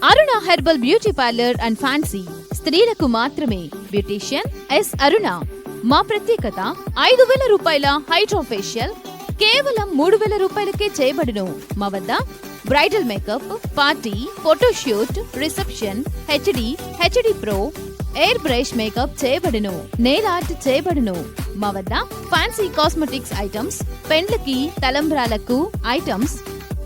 Aruna herbal beauty parlour and fancy స్త్రీలకు మాత్రమే. Beautician S అరుణ. మా ప్రత్యేకత 5,000 రూపాయల హైడ్రా ఫేషియల్ కేవలం 3,000 రూపాయలకే చేయబడును. మా వద్ద bridal makeup, party, photoshoot, reception, HD pro, air brush makeup చేయబడును. నెయిల్ ఆర్ట్ చేయబడును. మా వద్ద ఫ్యాన్సీ కాస్మెటిక్స్ ఐటమ్స్, పెండ్లకి తలంబ్రాలకు ఐటమ్స్,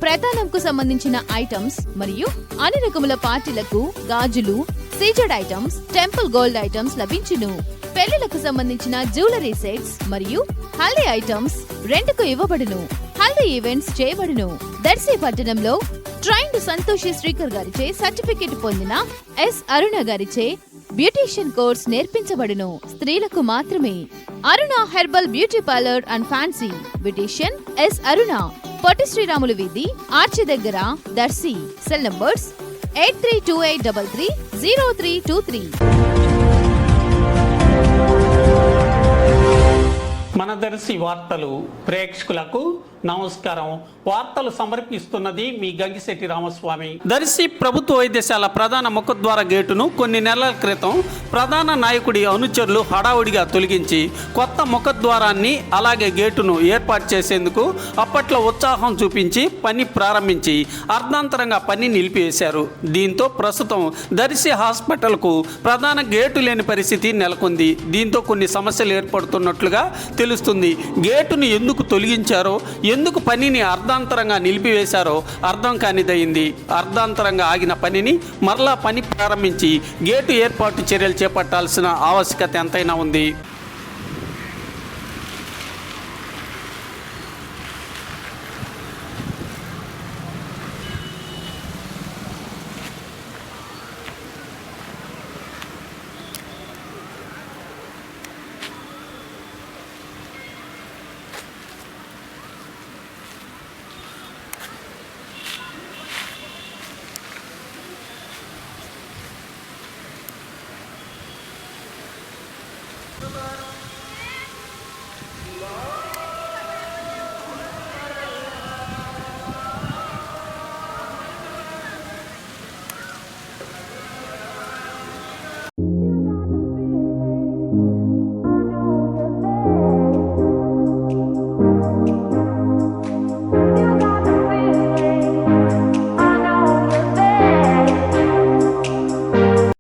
ప్రధానంకు సంబంధించిన ఐటమ్స్ మరియు అన్ని రకముల పార్టీలకు గాజులు, CZ items, temple gold items లభించును. పెళ్లిలకు సంబంధించిన జ్యువెలరీ సెట్స్ మరియు హల్దీ ఐటమ్స్ రెంట్కు ఇవ్వబడును. హల్దీ ఈవెంట్స్ చేయబడును. దర్శి పట్టణంలో ట్రైన్డ్ సంతోషి శ్రీకర్ గారిచే సర్టిఫికెట్ పొందిన ఎస్ అరుణ గారిచే బ్యూటీషియన్ కోర్స్ నేర్పించబడును. స్త్రీలకు మాత్రమే. Aruna herbal beauty parlour and fancy. Beautician S Aruna. Potti Sriramulu వీధి, ఆర్చి దగ్గర, దర్శి. Cell numbers 8328330323. మన దర్శి వార్తలు ప్రేక్షకులకు నమస్కారం. వార్తలు సమర్పిస్తున్నది మీ గంగిశెట్టి రామస్వామి. దర్శి ప్రభుత్వ వైద్యశాల ప్రధాన ముఖద్వార గేటును కొన్ని నెలల క్రితం ప్రధాన నాయకుడి అనుచరులు హడావుడిగా తొలగించి కొత్త ముఖద్వారాన్ని అలాగే గేటును ఏర్పాటు చేసేందుకు అప్పట్లో ఉత్సాహం చూపించి పని ప్రారంభించి అర్ధాంతరంగా పని నిలిపివేశారు. దీంతో ప్రస్తుతం దర్శి హాస్పిటల్కు ప్రధాన గేటు లేని పరిస్థితి నెలకొంది. దీంతో కొన్ని సమస్యలు ఏర్పడుతున్నట్లుగా తెలుస్తుంది. గేటును ఎందుకు తొలగించారో, ఎందుకు పనిని అర్ధాంతరంగా నిలిపివేశారో అర్థం కానిదయింది. అర్ధాంతరంగా ఆగిన పనిని మరలా పని ప్రారంభించి గేటు ఏర్పాటు చర్యలు చేపట్టాల్సిన ఆవశ్యకత ఎంతైనా ఉంది.